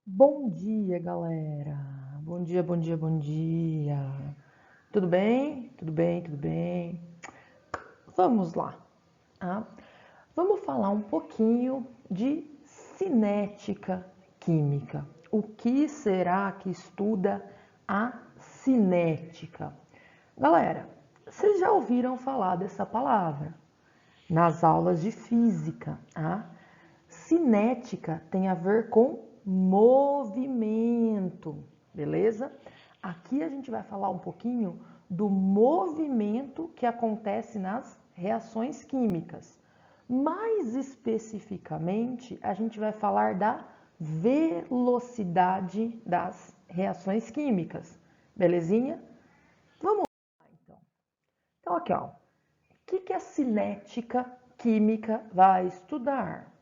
Bom dia, galera. Bom dia, bom dia, bom dia. Tudo bem? Tudo bem, tudo bem. Vamos lá, tá? Vamos falar um pouquinho de cinética química. O que será que estuda a cinética? Galera, vocês já ouviram falar dessa palavra nas aulas de física, tá? Cinética tem a ver com movimento, beleza? Aqui a gente vai falar um pouquinho do movimento que acontece nas reações químicas. Mais especificamente, a gente vai falar da velocidade das reações químicas, belezinha? Vamos lá, então. Então, aqui, ó. O que a cinética química vai estudar?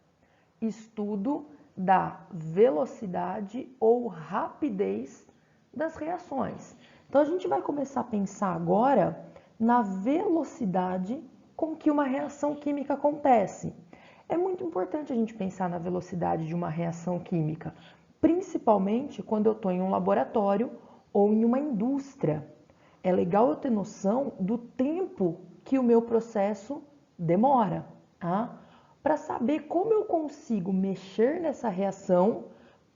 Estudo da velocidade ou rapidez das reações. Então a gente vai começar a pensar agora na velocidade com que uma reação química acontece. É muito importante a gente pensar na velocidade de uma reação química, principalmente quando eu estou em um laboratório ou em uma indústria. É legal eu ter noção do tempo que o meu processo demora, tá? Para saber como eu consigo mexer nessa reação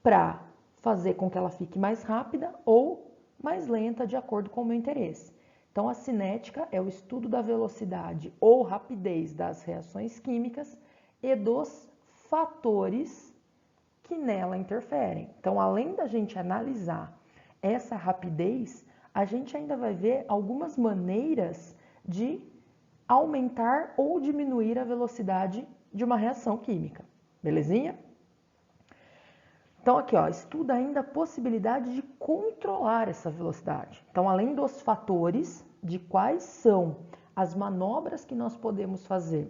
para fazer com que ela fique mais rápida ou mais lenta de acordo com o meu interesse. Então, a cinética é o estudo da velocidade ou rapidez das reações químicas e dos fatores que nela interferem. Então, além da gente analisar essa rapidez, a gente ainda vai ver algumas maneiras de aumentar ou diminuir a velocidade de uma reação química. Belezinha? Então, aqui, ó, estuda ainda a possibilidade de controlar essa velocidade. Então, além dos fatores de quais são as manobras que nós podemos fazer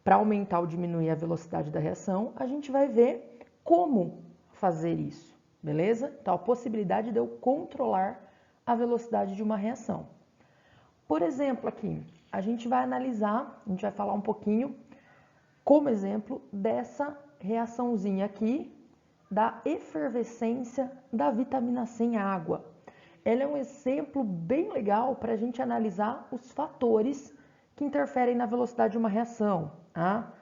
para aumentar ou diminuir a velocidade da reação, a gente vai ver como fazer isso, beleza? Então, a possibilidade de eu controlar a velocidade de uma reação. Por exemplo, aqui, a gente vai analisar, a gente vai falar um pouquinho, como exemplo, dessa reaçãozinha aqui, da efervescência da vitamina C em água. Ela é um exemplo bem legal para a gente analisar os fatores que interferem na velocidade de uma reação. Tá?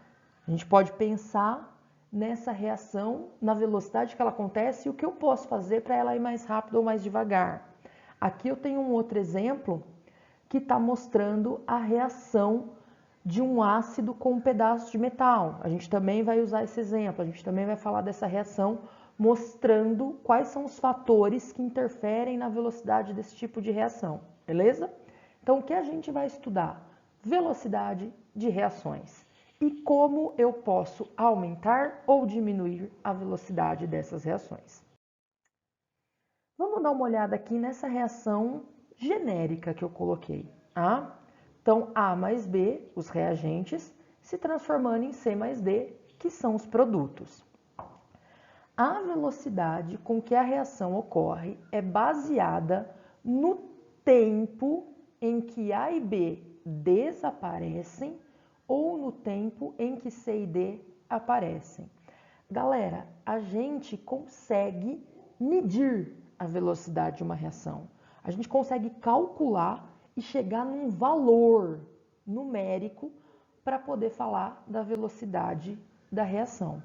A gente pode pensar nessa reação, na velocidade que ela acontece e o que eu posso fazer para ela ir mais rápido ou mais devagar. Aqui eu tenho um outro exemplo que está mostrando a reação de um ácido com um pedaço de metal. A gente também vai usar esse exemplo, a gente também vai falar dessa reação mostrando quais são os fatores que interferem na velocidade desse tipo de reação, beleza? Então, o que a gente vai estudar? Velocidade de reações e como eu posso aumentar ou diminuir a velocidade dessas reações. Vamos dar uma olhada aqui nessa reação genérica que eu coloquei. Tá? Então, A mais B, os reagentes, se transformando em C mais D, que são os produtos. A velocidade com que a reação ocorre é baseada no tempo em que A e B desaparecem ou no tempo em que C e D aparecem. Galera, a gente consegue medir a velocidade de uma reação. A gente consegue calcular e chegar num valor numérico para poder falar da velocidade da reação.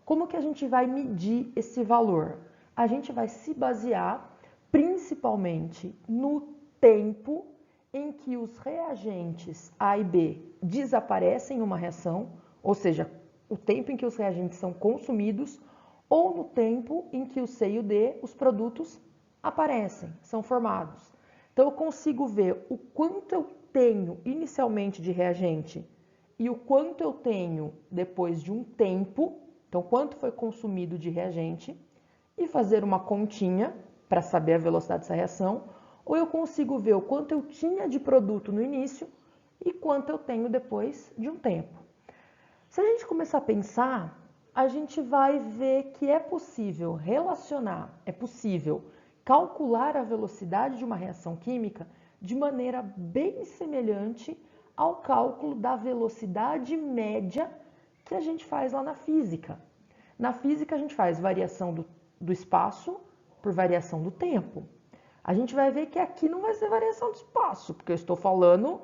Como que a gente vai medir esse valor? A gente vai se basear principalmente no tempo em que os reagentes A e B desaparecem em uma reação, ou seja, o tempo em que os reagentes são consumidos, ou no tempo em que o C e o D, os produtos, aparecem, são formados. Então eu consigo ver o quanto eu tenho inicialmente de reagente e o quanto eu tenho depois de um tempo, então quanto foi consumido de reagente, e fazer uma continha para saber a velocidade dessa reação, ou eu consigo ver o quanto eu tinha de produto no início e quanto eu tenho depois de um tempo. Se a gente começar a pensar, a gente vai ver que é possível relacionar, é possível calcular a velocidade de uma reação química de maneira bem semelhante ao cálculo da velocidade média que a gente faz lá na física. Na física, a gente faz variação do do espaço por variação do tempo. A gente vai ver que aqui não vai ser variação do espaço, porque eu estou falando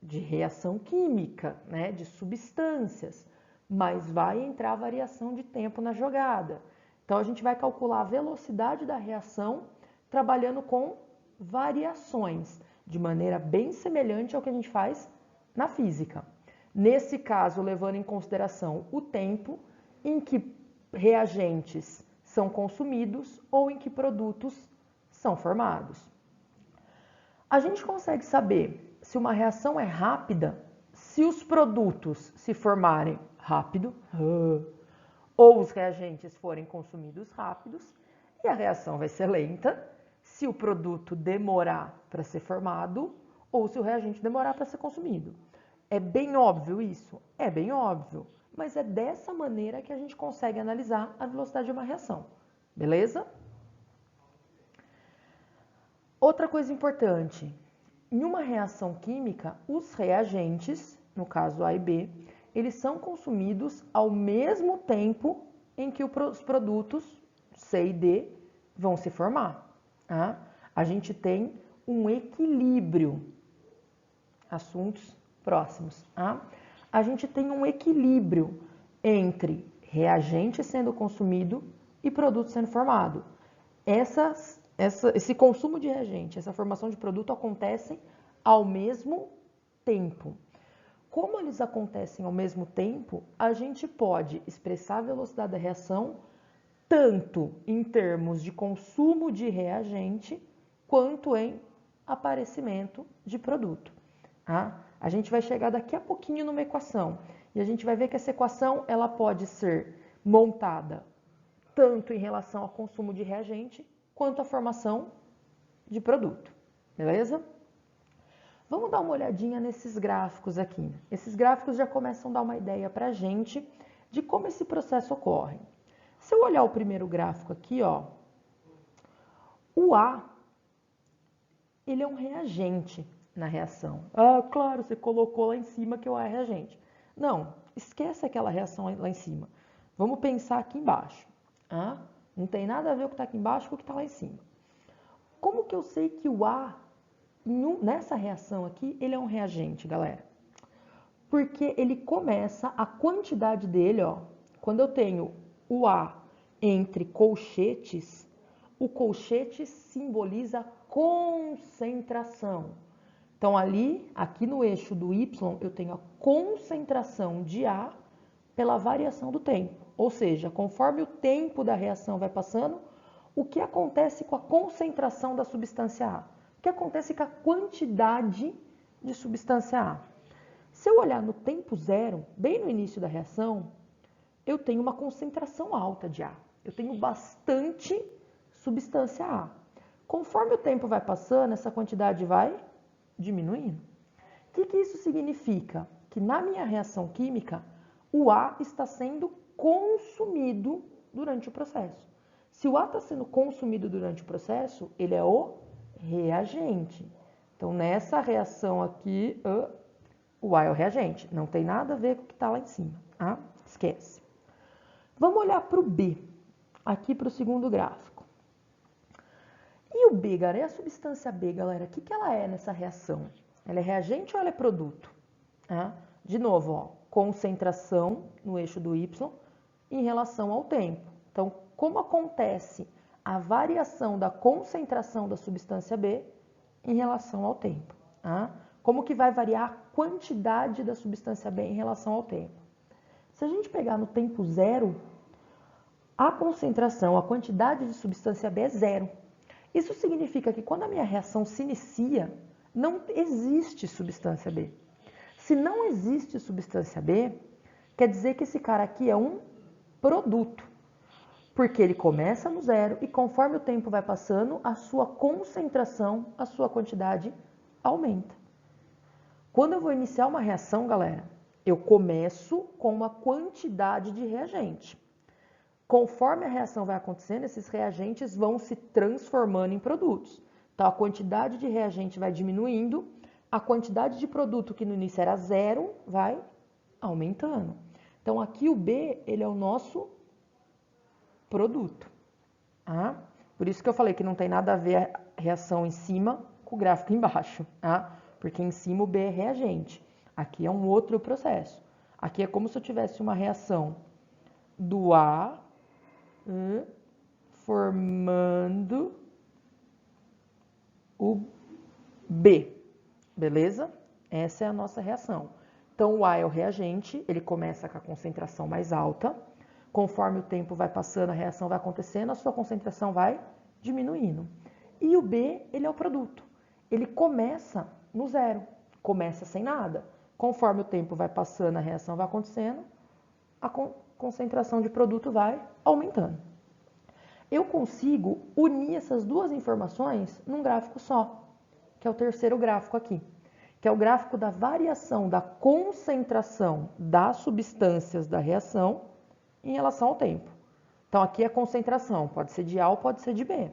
de reação química, né, de substâncias, mas vai entrar variação de tempo na jogada. Então, a gente vai calcular a velocidade da reação trabalhando com variações, de maneira bem semelhante ao que a gente faz na física. Nesse caso, levando em consideração o tempo em que reagentes são consumidos ou em que produtos são formados. A gente consegue saber se uma reação é rápida se os produtos se formarem rápido ou os reagentes forem consumidos rápidos, e a reação vai ser lenta se o produto demorar para ser formado ou se o reagente demorar para ser consumido. É bem óbvio isso? É bem óbvio, mas é dessa maneira que a gente consegue analisar a velocidade de uma reação, beleza? Outra coisa importante, em uma reação química, os reagentes, no caso A e B, eles são consumidos ao mesmo tempo em que os produtos C e D vão se formar. Tá? A gente tem um equilíbrio. Assuntos próximos. Tá? A gente tem um equilíbrio entre reagente sendo consumido e produto sendo formado. Esse consumo de reagente, essa formação de produto acontecem ao mesmo tempo. Como eles acontecem ao mesmo tempo, a gente pode expressar a velocidade da reação tanto em termos de consumo de reagente, quanto em aparecimento de produto. Tá? A gente vai chegar daqui a pouquinho numa equação, e a gente vai ver que essa equação ela pode ser montada tanto em relação ao consumo de reagente, quanto à formação de produto, beleza? Vamos dar uma olhadinha nesses gráficos aqui. Esses gráficos já começam a dar uma ideia para a gente de como esse processo ocorre. Se eu olhar o primeiro gráfico aqui, ó, o A, ele é um reagente na reação. Ah, claro, você colocou lá em cima que o A é reagente. Não, esquece aquela reação lá em cima. Vamos pensar aqui embaixo. Ah, não tem nada a ver com o que está aqui embaixo com o que está lá em cima. Como que eu sei que o A, nessa reação aqui, ele é um reagente, galera? Porque ele começa, a quantidade dele, ó, quando eu tenho o A entre colchetes, o colchete simboliza concentração. Então, aqui no eixo do Y, eu tenho a concentração de A pela variação do tempo. Ou seja, conforme o tempo da reação vai passando, o que acontece com a concentração da substância A? O que acontece com a quantidade de substância A? Se eu olhar no tempo zero, bem no início da reação, eu tenho uma concentração alta de A. Eu tenho bastante substância A. Conforme o tempo vai passando, essa quantidade vai diminuindo. O que isso significa? Que na minha reação química, o A está sendo consumido durante o processo. Se o A está sendo consumido durante o processo, ele é o reagente. Então, nessa reação aqui, o A é o reagente. Não tem nada a ver com o que está lá em cima. Tá? Esquece. Vamos olhar para o B, aqui para o segundo gráfico. E o B, galera, e a substância B, galera, o que ela é nessa reação? Ela é reagente ou ela é produto? Tá? De novo, ó, concentração no eixo do Y em relação ao tempo. Então, como acontece a variação da concentração da substância B em relação ao tempo? Tá? Como que vai variar a quantidade da substância B em relação ao tempo? Se a gente pegar no tempo zero, a concentração, a quantidade de substância B é zero. Isso significa que quando a minha reação se inicia, não existe substância B. Se não existe substância B, quer dizer que esse cara aqui é um produto. Porque ele começa no zero e conforme o tempo vai passando, a sua concentração, a sua quantidade aumenta. Quando eu vou iniciar uma reação, galera, eu começo com uma quantidade de reagente. Conforme a reação vai acontecendo, esses reagentes vão se transformando em produtos. Então, a quantidade de reagente vai diminuindo, a quantidade de produto que no início era zero vai aumentando. Então, aqui o B, ele é o nosso produto. Tá? Por isso que eu falei que não tem nada a ver a reação em cima com o gráfico embaixo, tá? Porque em cima o B é reagente. Aqui é um outro processo. Aqui é como se eu tivesse uma reação do A formando o B, beleza? Essa é a nossa reação. Então, o A é o reagente, ele começa com a concentração mais alta. Conforme o tempo vai passando, a reação vai acontecendo, a sua concentração vai diminuindo. E o B, ele é o produto. Ele começa no zero, começa sem nada. Conforme o tempo vai passando, a reação vai acontecendo, a concentração de produto vai aumentando. Eu consigo unir essas duas informações num gráfico só, que é o terceiro gráfico aqui, que é o gráfico da variação da concentração das substâncias da reação em relação ao tempo. Então, aqui é a concentração, pode ser de A ou pode ser de B.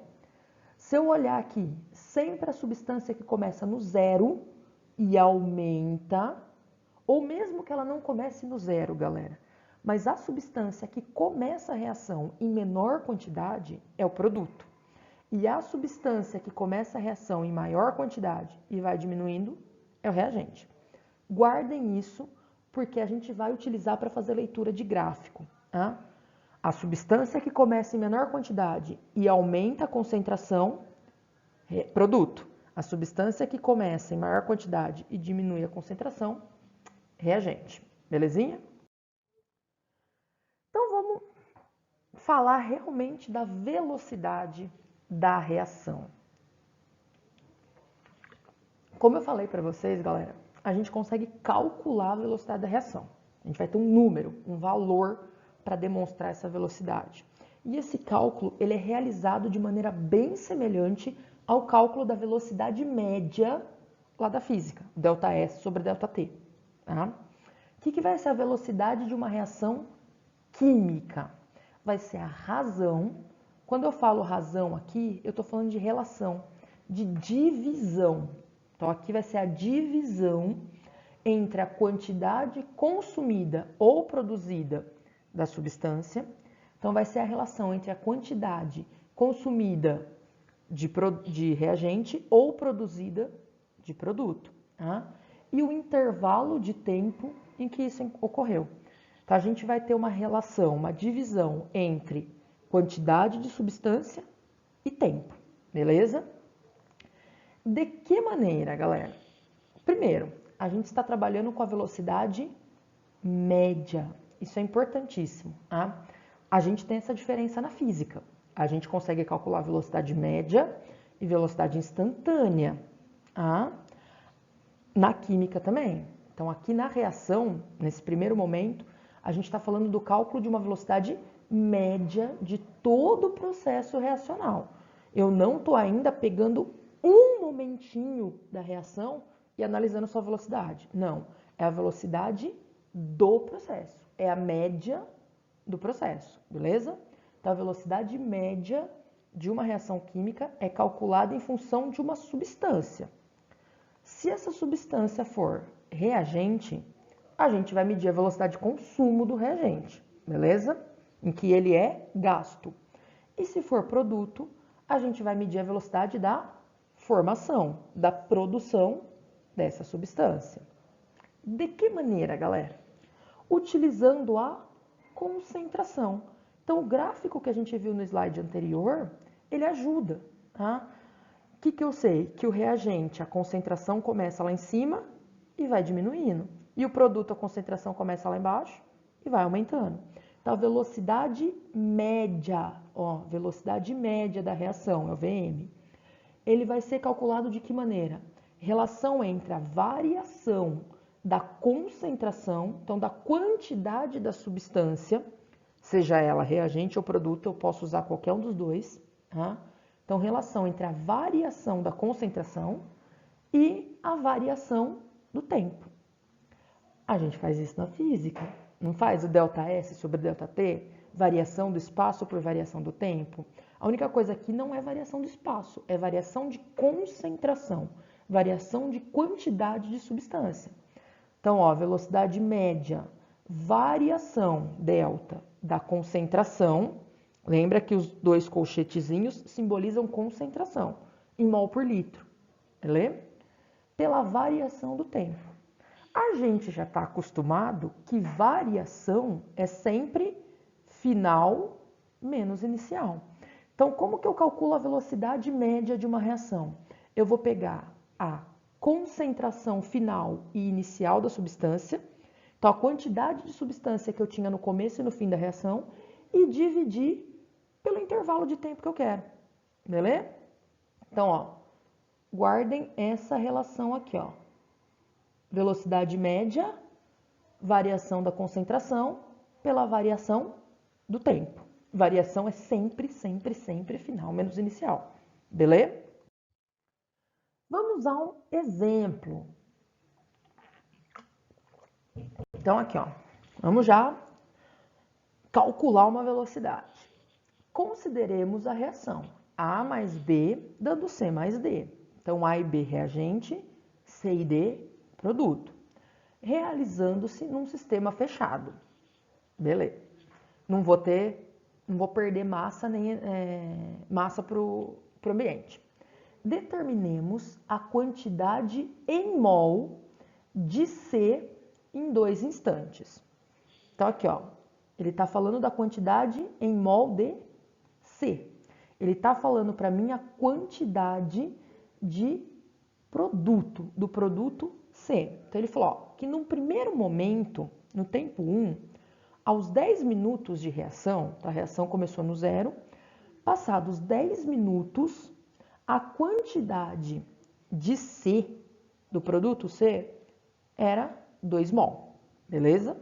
Se eu olhar aqui, sempre a substância que começa no zero e aumenta, ou mesmo que ela não comece no zero, galera, mas a substância que começa a reação em menor quantidade é o produto. E a substância que começa a reação em maior quantidade e vai diminuindo é o reagente. Guardem isso, porque a gente vai utilizar para fazer leitura de gráfico. Tá? A substância que começa em menor quantidade e aumenta a concentração, produto. A substância que começa em maior quantidade e diminui a concentração, reagente. Belezinha? Então vamos falar realmente da velocidade da reação. Como eu falei para vocês, galera, a gente consegue calcular a velocidade da reação. A gente vai ter um número, um valor para demonstrar essa velocidade. E esse cálculo ele é realizado de maneira bem semelhante ao cálculo da velocidade média lá da física, ΔS sobre ΔT. Tá? O que vai ser a velocidade de uma reação química? Vai ser a razão. Quando eu falo razão aqui, eu estou falando de relação, de divisão. Então, aqui vai ser a divisão entre a quantidade consumida ou produzida da substância. Então, vai ser a relação entre a quantidade consumida de reagente ou produzida de produto. Tá? E o intervalo de tempo em que isso ocorreu. Então, a gente vai ter uma relação, uma divisão entre quantidade de substância e tempo, beleza? De que maneira, galera? Primeiro, a gente está trabalhando com a velocidade média. Isso é importantíssimo, tá? A gente tem essa diferença na física. A gente consegue calcular a velocidade média e velocidade instantânea, tá? Na química também. Então, aqui na reação, nesse primeiro momento, a gente está falando do cálculo de uma velocidade média de todo o processo reacional. Eu não estou ainda pegando um momentinho da reação e analisando sua velocidade. Não, é a velocidade do processo, é a média do processo, beleza? Então, a velocidade média de uma reação química é calculada em função de uma substância. Se essa substância for reagente, a gente vai medir a velocidade de consumo do reagente, beleza? Em que ele é gasto. E se for produto, a gente vai medir a velocidade da formação, da produção dessa substância. De que maneira, galera? Utilizando a concentração. Então, o gráfico que a gente viu no slide anterior, ele ajuda, tá? O que eu sei? Que o reagente, a concentração começa lá em cima e vai diminuindo. E o produto, a concentração começa lá embaixo e vai aumentando. Então, a velocidade média, velocidade média da reação, é o VM, ele vai ser calculado de que maneira? Relação entre a variação da concentração, então da quantidade da substância, seja ela reagente ou produto, eu posso usar qualquer um dos dois, tá? Então, relação entre a variação da concentração e a variação do tempo. A gente faz isso na física, não faz o ΔS sobre ΔT, variação do espaço por variação do tempo? A única coisa aqui não é variação do espaço, é variação de concentração, variação de quantidade de substância. Então, velocidade média, variação delta da concentração, Lembra que os dois colchetezinhos simbolizam concentração em mol por litro, beleza? Pela variação do tempo. A gente já está acostumado que variação é sempre final menos inicial. Então, como que eu calculo a velocidade média de uma reação? Eu vou pegar a concentração final e inicial da substância, então a quantidade de substância que eu tinha no começo e no fim da reação, e dividir pelo intervalo de tempo que eu quero, beleza? Então, ó, guardem essa relação aqui, ó. Velocidade média, variação da concentração pela variação do tempo. Variação é sempre, sempre, sempre final menos inicial, beleza? Vamos a um exemplo. Então, aqui, ó, vamos já calcular uma velocidade. Consideremos a reação A mais B dando C mais D. Então, A e B reagente, C e D produto, realizando-se num sistema fechado. Beleza. Não vou perder massa nem massa para o ambiente. Determinemos a quantidade em mol de C em 2 instantes. Então, aqui, ó, ele está falando da quantidade em mol de C. Ele está falando para mim a quantidade de produto, do produto C. Então, ele falou ó, que num primeiro momento, no tempo 1, aos 10 minutos de reação, a reação começou no 0, passados 10 minutos, a quantidade de C, do produto C, era 2 mol, beleza?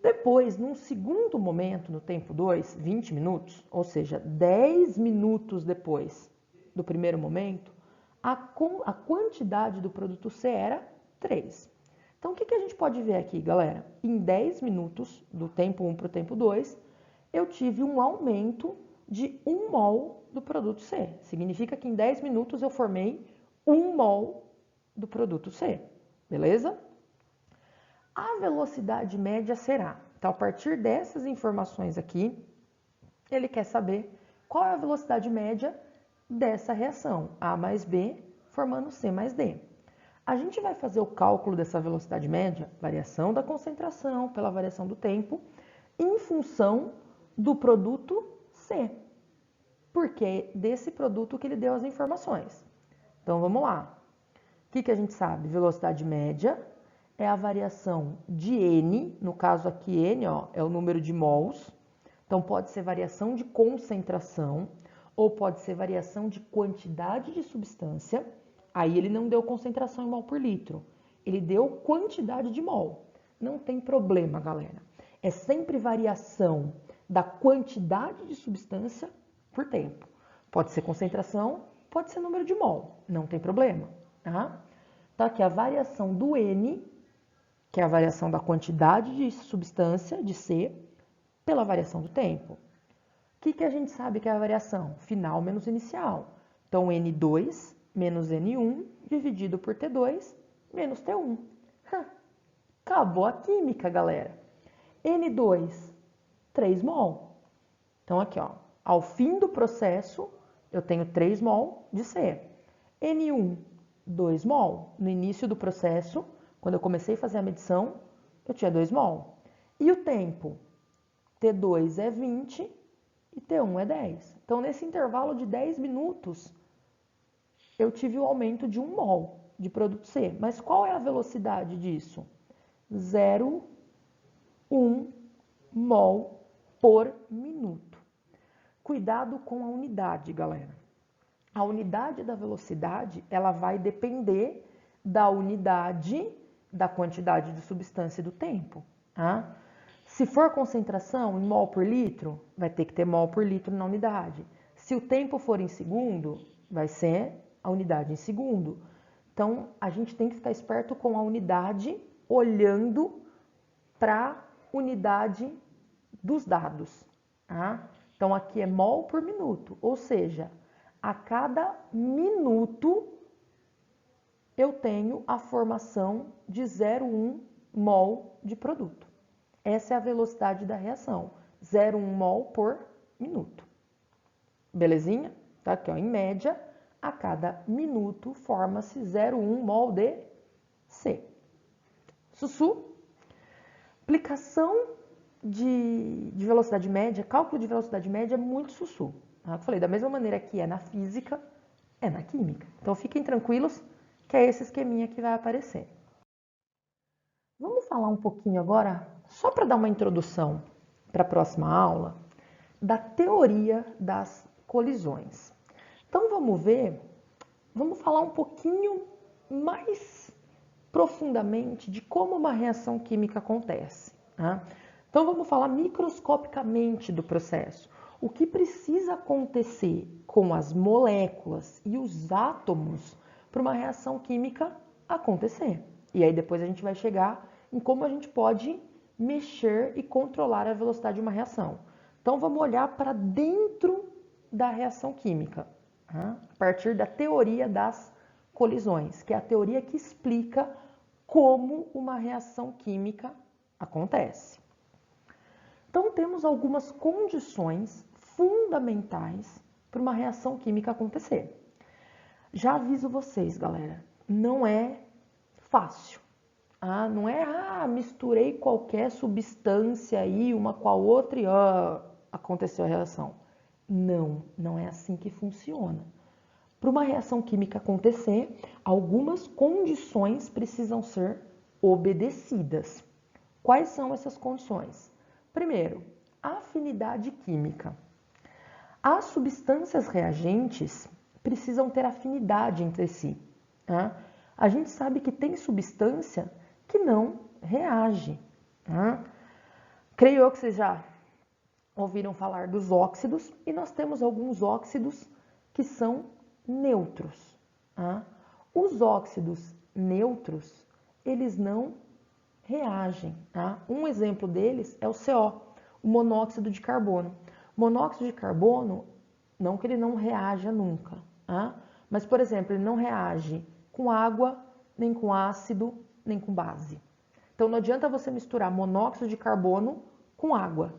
Depois, num segundo momento, no tempo 2, 20 minutos, ou seja, 10 minutos depois do primeiro momento, a quantidade do produto C era 3. Então, o que a gente pode ver aqui, galera? Em 10 minutos, do tempo 1 para o tempo 2, eu tive um aumento de 1 mol do produto C. Significa que em 10 minutos eu formei 1 mol do produto C, beleza? A velocidade média será. Então, a partir dessas informações aqui, ele quer saber qual é a velocidade média dessa reação, A mais B, formando C mais D. A gente vai fazer o cálculo dessa velocidade média, variação da concentração pela variação do tempo, em função do produto C, porque é desse produto que ele deu as informações. Então, vamos lá. O que a gente sabe? Velocidade média é a variação de N, no caso aqui N ó, é o número de mols, então pode ser variação de concentração ou pode ser variação de quantidade de substância. Aí ele não deu concentração em mol por litro, ele deu quantidade de mol. Não tem problema, galera. É sempre variação da quantidade de substância por tempo. Pode ser concentração, pode ser número de mol, não tem problema, tá? Tá aqui a variação do N, que é a variação da quantidade de substância, de C, pela variação do tempo. O que a gente sabe que é a variação? Final menos inicial. Então, N2 menos N1 dividido por T2 menos T1. Acabou a química, galera. N2, 3 mol. Então, aqui, ó, ao fim do processo, eu tenho 3 mol de C. N1, 2 mol. No início do processo, quando eu comecei a fazer a medição, eu tinha 2 mol. E o tempo? T2 é 20 e T1 é 10. Então, nesse intervalo de 10 minutos, eu tive o aumento de 1 mol de produto C. Mas qual é a velocidade disso? 0,1 mol por minuto. Cuidado com a unidade, galera. A unidade da velocidade, ela vai depender da unidade da quantidade de substância e do tempo. Tá? Se for concentração em mol por litro, vai ter que ter mol por litro na unidade. Se o tempo for em segundo, vai ser a unidade em segundo. Então, a gente tem que ficar esperto com a unidade, olhando para a unidade dos dados. Tá? Então, aqui é mol por minuto, ou seja, a cada minuto eu tenho a formação de 0,1 mol de produto. Essa é a velocidade da reação, 0,1 mol por minuto. Belezinha? Tá aqui, ó, em média, a cada minuto forma-se 0,1 mol de C. Sussu, aplicação de velocidade média, cálculo de velocidade média é muito sussu. Tá? Eu falei, da mesma maneira que é na física, é na química. Então fiquem tranquilos que é esse esqueminha que vai aparecer. Vamos falar um pouquinho agora, só para dar uma introdução para a próxima aula, da teoria das colisões. Então vamos falar um pouquinho mais profundamente de como uma reação química acontece. Tá? Então vamos falar microscopicamente do processo. O que precisa acontecer com as moléculas e os átomos para uma reação química acontecer. E aí depois a gente vai chegar em como a gente pode mexer e controlar a velocidade de uma reação. Então vamos olhar para dentro da reação química, tá? A partir da teoria das colisões, que é a teoria que explica como uma reação química acontece. Então temos algumas condições fundamentais para uma reação química acontecer. Já aviso vocês, galera, não é fácil. Não é, misturei qualquer substância aí, uma com a outra e aconteceu a reação. Não é assim que funciona. Para uma reação química acontecer, algumas condições precisam ser obedecidas. Quais são essas condições? Primeiro, afinidade química. As substâncias reagentes precisam ter afinidade entre si. Tá? A gente sabe que tem substância que não reage. Tá? Creio eu que vocês já ouviram falar dos óxidos e nós temos alguns óxidos que são neutros. Tá? Os óxidos neutros, eles não reagem. Tá? Um exemplo deles é o CO, o monóxido de carbono. O monóxido de carbono, não que ele não reaja nunca, tá? Mas, por exemplo, ele não reage com água, nem com ácido, nem com base. Então, não adianta você misturar monóxido de carbono com água.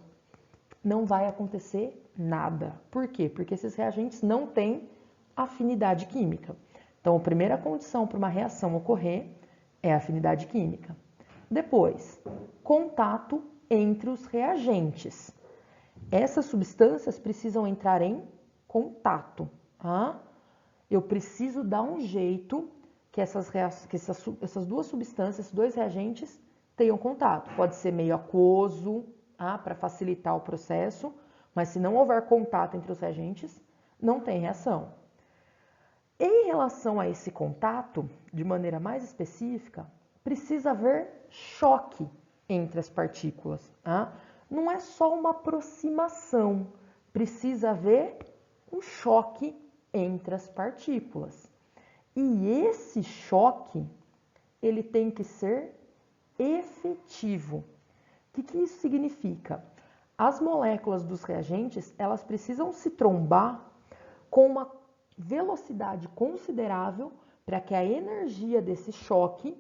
Não vai acontecer nada. Por quê? Porque esses reagentes não têm afinidade química. Então, a primeira condição para uma reação ocorrer é a afinidade química. Depois, contato entre os reagentes. Essas substâncias precisam entrar em contato. Tá? Eu preciso dar um jeito que essas duas substâncias, esses dois reagentes, tenham contato. Pode ser meio aquoso, tá? Para facilitar o processo, mas se não houver contato entre os reagentes, não tem reação. Em relação a esse contato, de maneira mais específica, precisa haver choque entre as partículas. Tá? Não é só uma aproximação, precisa haver um choque entre as partículas. E esse choque, ele tem que ser efetivo. O que isso significa? As moléculas dos reagentes, elas precisam se trombar com uma velocidade considerável para que a energia desse choque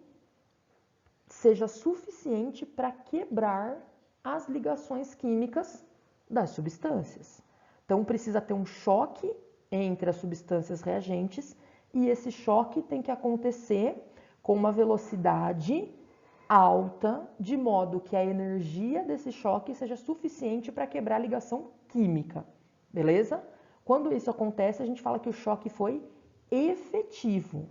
seja suficiente para quebrar as ligações químicas das substâncias. Então, precisa ter um choque entre as substâncias reagentes e esse choque tem que acontecer com uma velocidade alta, de modo que a energia desse choque seja suficiente para quebrar a ligação química, beleza? Quando isso acontece, a gente fala que o choque foi efetivo.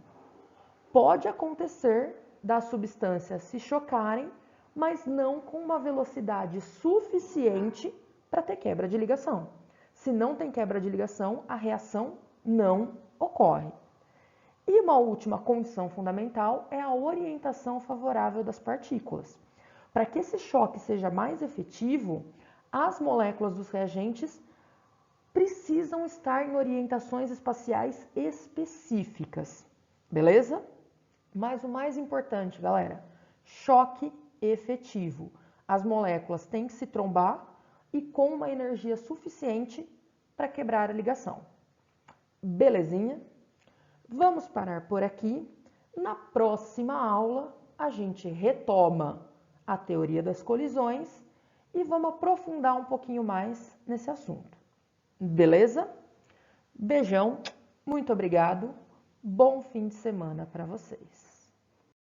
Pode acontecer das substâncias se chocarem, mas não com uma velocidade suficiente para ter quebra de ligação. Se não tem quebra de ligação, a reação não ocorre. E uma última condição fundamental é a orientação favorável das partículas. Para que esse choque seja mais efetivo, as moléculas dos reagentes precisam estar em orientações espaciais específicas, beleza? Mas o mais importante, galera, choque efetivo. As moléculas têm que se trombar e com uma energia suficiente para quebrar a ligação. Belezinha? Vamos parar por aqui. Na próxima aula, a gente retoma a teoria das colisões e vamos aprofundar um pouquinho mais nesse assunto. Beleza? Beijão, muito obrigado. Bom fim de semana para vocês.